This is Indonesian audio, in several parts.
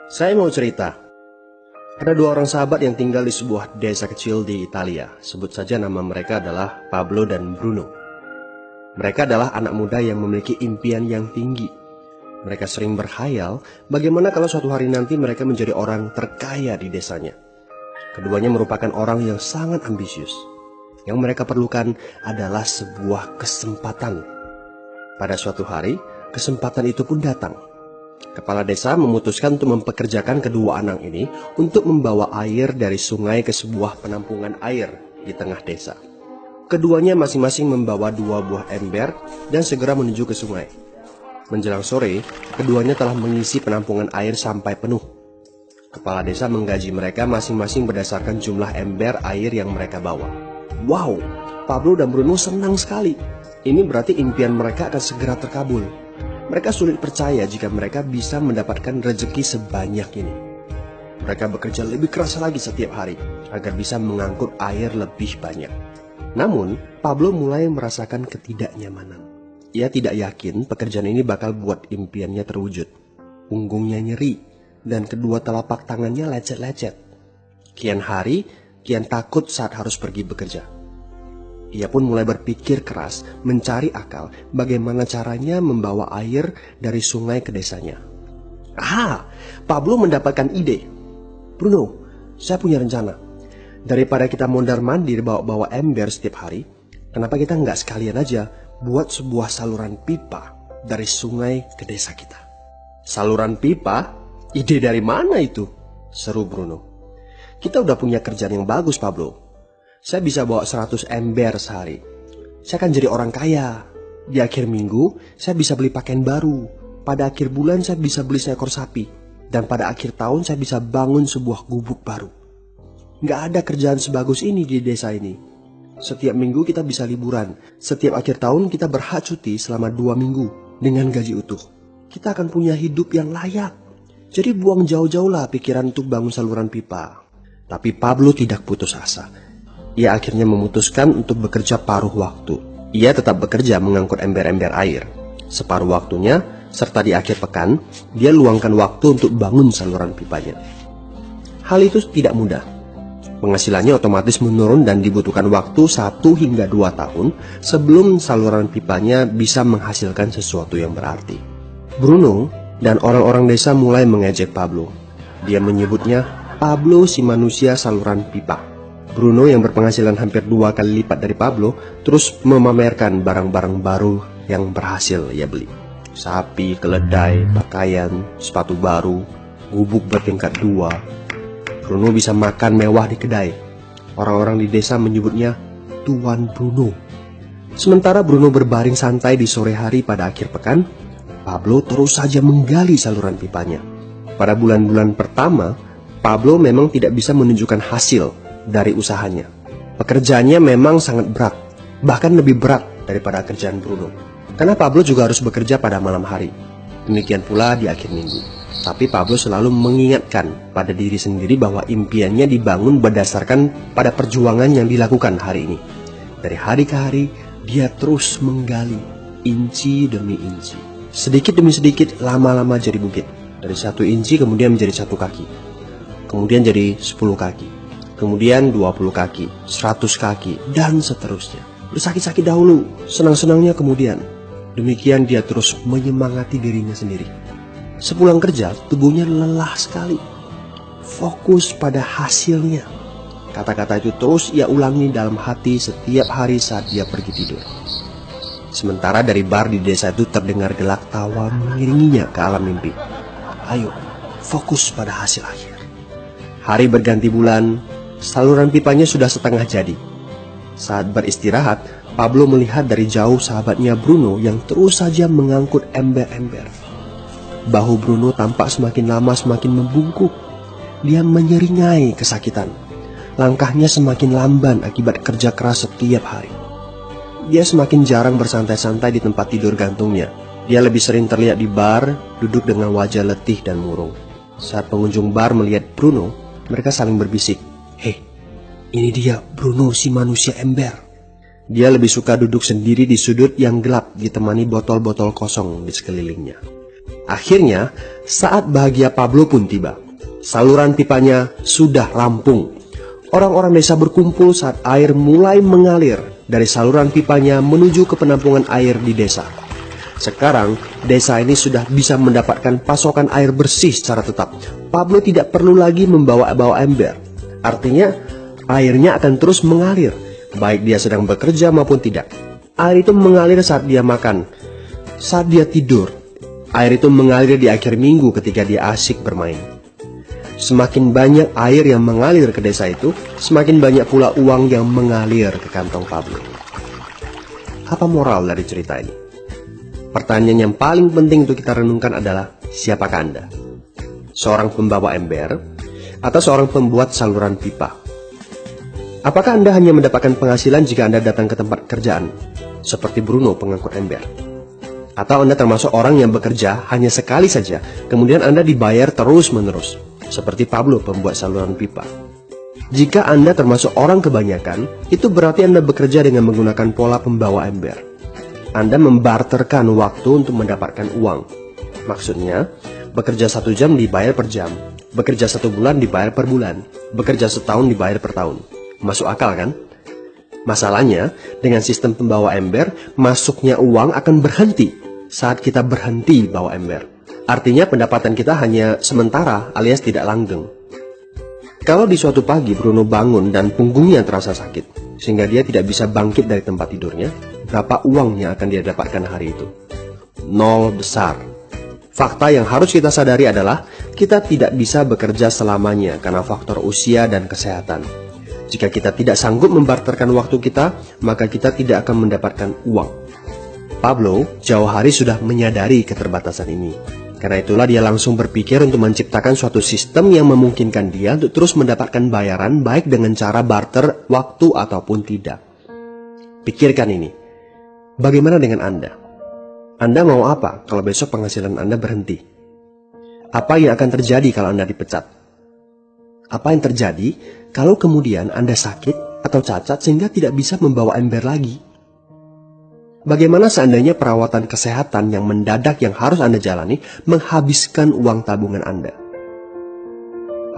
Saya mau cerita. Ada dua orang sahabat yang tinggal di sebuah desa kecil di Italia. Sebut saja nama mereka adalah Pablo dan Bruno. Mereka adalah anak muda yang memiliki impian yang tinggi. Mereka sering berkhayal bagaimana kalau suatu hari nanti mereka menjadi orang terkaya di desanya. Keduanya merupakan orang yang sangat ambisius. Yang mereka perlukan adalah sebuah kesempatan. Pada suatu hari, kesempatan itu pun datang. Kepala desa memutuskan untuk mempekerjakan kedua anak ini untuk membawa air dari sungai ke sebuah penampungan air di tengah desa. Keduanya masing-masing membawa 2 buah ember dan segera menuju ke sungai. Menjelang sore, keduanya telah mengisi penampungan air sampai penuh. Kepala desa menggaji mereka masing-masing berdasarkan jumlah ember air yang mereka bawa. Wow, Pablo dan Bruno senang sekali. Ini berarti impian mereka akan segera terkabul. Mereka sulit percaya jika mereka bisa mendapatkan rezeki sebanyak ini. Mereka bekerja lebih keras lagi setiap hari agar bisa mengangkut air lebih banyak. Namun, Pablo mulai merasakan ketidaknyamanan. Ia tidak yakin pekerjaan ini bakal buat impiannya terwujud. Punggungnya nyeri dan kedua telapak tangannya lecet-lecet. Kian hari, kian takut saat harus pergi bekerja. Ia pun mulai berpikir keras mencari akal bagaimana caranya membawa air dari sungai ke desanya. Pablo mendapatkan ide. Bruno, saya punya rencana. Daripada kita mondar-mandir bawa-bawa ember setiap hari, kenapa kita nggak sekalian aja buat sebuah saluran pipa dari sungai ke desa kita? Saluran pipa? Ide dari mana itu? Seru Bruno. Kita udah punya kerjaan yang bagus, Pablo. Saya bisa bawa 100 ember sehari. Saya akan jadi orang kaya. Di akhir minggu, saya bisa beli pakaian baru. Pada akhir bulan, saya bisa beli seekor sapi. Dan pada akhir tahun, saya bisa bangun sebuah gubuk baru. Nggak ada kerjaan sebagus ini di desa ini. Setiap minggu kita bisa liburan. Setiap akhir tahun, kita berhak cuti selama 2 minggu dengan gaji utuh. Kita akan punya hidup yang layak. Jadi buang jauh-jauhlah pikiran untuk bangun saluran pipa. Tapi Pablo tidak putus asa. Ia akhirnya memutuskan untuk bekerja paruh waktu. Ia tetap bekerja mengangkut ember-ember air. Separuh waktunya, serta di akhir pekan, dia luangkan waktu untuk bangun saluran pipanya. Hal itu tidak mudah. Penghasilannya otomatis menurun dan dibutuhkan waktu 1 hingga 2 tahun sebelum saluran pipanya bisa menghasilkan sesuatu yang berarti. Bruno dan orang-orang desa mulai mengejek Pablo. Dia menyebutnya Pablo si manusia saluran pipa. Bruno yang berpenghasilan hampir 2 kali lipat dari Pablo terus memamerkan barang-barang baru yang berhasil ia beli. Sapi, keledai, pakaian, sepatu baru, gubuk bertingkat 2. Bruno bisa makan mewah di kedai. Orang-orang di desa menyebutnya Tuan Bruno. Sementara Bruno berbaring santai di sore hari pada akhir pekan, Pablo terus saja menggali saluran pipanya. Pada bulan-bulan pertama, Pablo memang tidak bisa menunjukkan hasil dari usahanya. Pekerjaannya memang sangat berat, bahkan lebih berat daripada kerjaan Bruno. Karena Pablo juga harus bekerja pada malam hari. Demikian pula di akhir minggu. Tapi Pablo selalu mengingatkan pada diri sendiri bahwa impiannya dibangun berdasarkan pada perjuangan yang dilakukan hari ini. Dari hari ke hari, dia terus menggali, inci demi inci. Sedikit demi sedikit, lama-lama jadi bukit. Dari 1 inci kemudian menjadi 1 kaki. Kemudian jadi 10 kaki. Kemudian 20 kaki, 100 kaki, dan seterusnya. Bersakit-sakit dahulu, senang-senangnya kemudian. Demikian dia terus menyemangati dirinya sendiri. Sepulang kerja, tubuhnya lelah sekali. Fokus pada hasilnya. Kata-kata itu terus ia ulangi dalam hati setiap hari saat dia pergi tidur. Sementara dari bar di desa itu terdengar gelak tawa mengiringinya ke alam mimpi. Ayo, fokus pada hasil akhir. Hari berganti bulan, saluran pipanya sudah setengah jadi. Saat beristirahat, Pablo melihat dari jauh sahabatnya Bruno yang terus saja mengangkut ember-ember. Bahu Bruno tampak semakin lama semakin membungkuk. Dia menyeringai kesakitan. Langkahnya semakin lamban akibat kerja keras setiap hari. Dia semakin jarang bersantai-santai di tempat tidur gantungnya. Dia lebih sering terlihat di bar, duduk dengan wajah letih dan murung. Saat pengunjung bar melihat Bruno, mereka saling berbisik. Hei, ini dia Bruno si manusia ember. Dia lebih suka duduk sendiri di sudut yang gelap ditemani botol-botol kosong di sekelilingnya. Akhirnya, saat bahagia Pablo pun tiba. Saluran pipanya sudah rampung. Orang-orang desa berkumpul saat air mulai mengalir dari saluran pipanya menuju ke penampungan air di desa. Sekarang, desa ini sudah bisa mendapatkan pasokan air bersih secara tetap. Pablo tidak perlu lagi membawa ember. Artinya, airnya akan terus mengalir, baik dia sedang bekerja maupun tidak. Air itu mengalir saat dia makan, saat dia tidur. Air itu mengalir di akhir minggu ketika dia asyik bermain. Semakin banyak air yang mengalir ke desa itu, semakin banyak pula uang yang mengalir ke kantong Pablo. Apa moral dari cerita ini? Pertanyaan yang paling penting untuk kita renungkan adalah, siapakah Anda? Seorang pembawa ember atau seorang pembuat saluran pipa? Apakah Anda hanya mendapatkan penghasilan jika Anda datang ke tempat kerjaan, seperti Bruno pengangkut ember? Atau Anda termasuk orang yang bekerja hanya sekali saja, kemudian Anda dibayar terus-menerus, seperti Pablo pembuat saluran pipa? Jika Anda termasuk orang kebanyakan, itu berarti Anda bekerja dengan menggunakan pola pembawa ember. Anda membarterkan waktu untuk mendapatkan uang. Maksudnya, bekerja 1 jam dibayar per jam, bekerja 1 bulan dibayar per bulan, bekerja setahun dibayar per tahun. Masuk akal kan? Masalahnya, dengan sistem pembawa ember, masuknya uang akan berhenti saat kita berhenti bawa ember. Artinya pendapatan kita hanya sementara alias tidak langgeng. Kalau di suatu pagi Bruno bangun dan punggungnya terasa sakit, sehingga dia tidak bisa bangkit dari tempat tidurnya, berapa uang yang akan dia dapatkan hari itu? 0 besar. Fakta yang harus kita sadari adalah kita tidak bisa bekerja selamanya karena faktor usia dan kesehatan. Jika kita tidak sanggup membarterkan waktu kita, maka kita tidak akan mendapatkan uang. Pablo jauh hari sudah menyadari keterbatasan ini. Karena itulah dia langsung berpikir untuk menciptakan suatu sistem yang memungkinkan dia untuk terus mendapatkan bayaran baik dengan cara barter waktu ataupun tidak. Pikirkan ini. Bagaimana dengan Anda? Anda mau apa kalau besok penghasilan Anda berhenti? Apa yang akan terjadi kalau Anda dipecat? Apa yang terjadi kalau kemudian Anda sakit atau cacat sehingga tidak bisa membawa ember lagi? Bagaimana seandainya perawatan kesehatan yang mendadak yang harus Anda jalani menghabiskan uang tabungan Anda?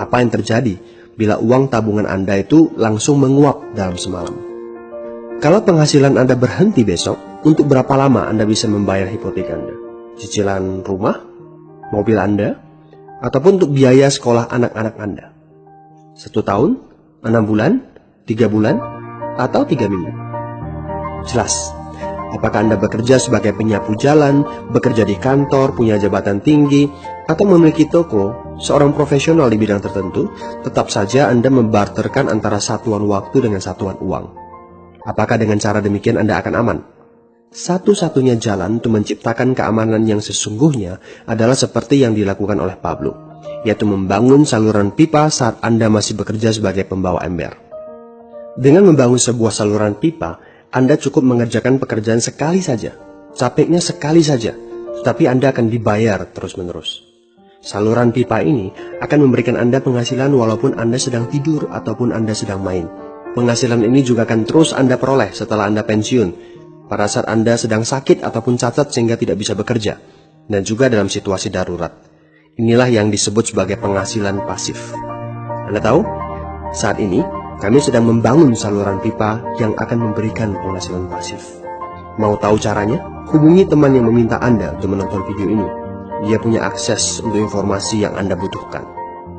Apa yang terjadi bila uang tabungan Anda itu langsung menguap dalam semalam? Kalau penghasilan Anda berhenti besok, untuk berapa lama Anda bisa membayar hipotek Anda? Cicilan rumah, mobil Anda, ataupun untuk biaya sekolah anak-anak Anda? 1 tahun, 6 bulan, 3 bulan, atau 3 minggu? Jelas. Apakah Anda bekerja sebagai penyapu jalan, bekerja di kantor, punya jabatan tinggi, atau memiliki toko, seorang profesional di bidang tertentu, tetap saja Anda membarterkan antara satuan waktu dengan satuan uang. Apakah dengan cara demikian Anda akan aman? Satu-satunya jalan untuk menciptakan keamanan yang sesungguhnya adalah seperti yang dilakukan oleh Pablo, yaitu membangun saluran pipa saat Anda masih bekerja sebagai pembawa ember. Dengan membangun sebuah saluran pipa, Anda cukup mengerjakan pekerjaan sekali saja, capeknya sekali saja, tetapi Anda akan dibayar terus-menerus. Saluran pipa ini akan memberikan Anda penghasilan walaupun Anda sedang tidur ataupun Anda sedang main. Penghasilan ini juga akan terus Anda peroleh setelah Anda pensiun, pada saat Anda sedang sakit ataupun cacat sehingga tidak bisa bekerja, dan juga dalam situasi darurat. Inilah yang disebut sebagai penghasilan pasif. Anda tahu, saat ini kami sedang membangun saluran pipa yang akan memberikan penghasilan pasif. Mau tahu caranya? Hubungi teman yang meminta Anda untuk menonton video ini. Dia punya akses untuk informasi yang Anda butuhkan.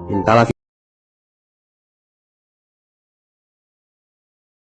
Mintalah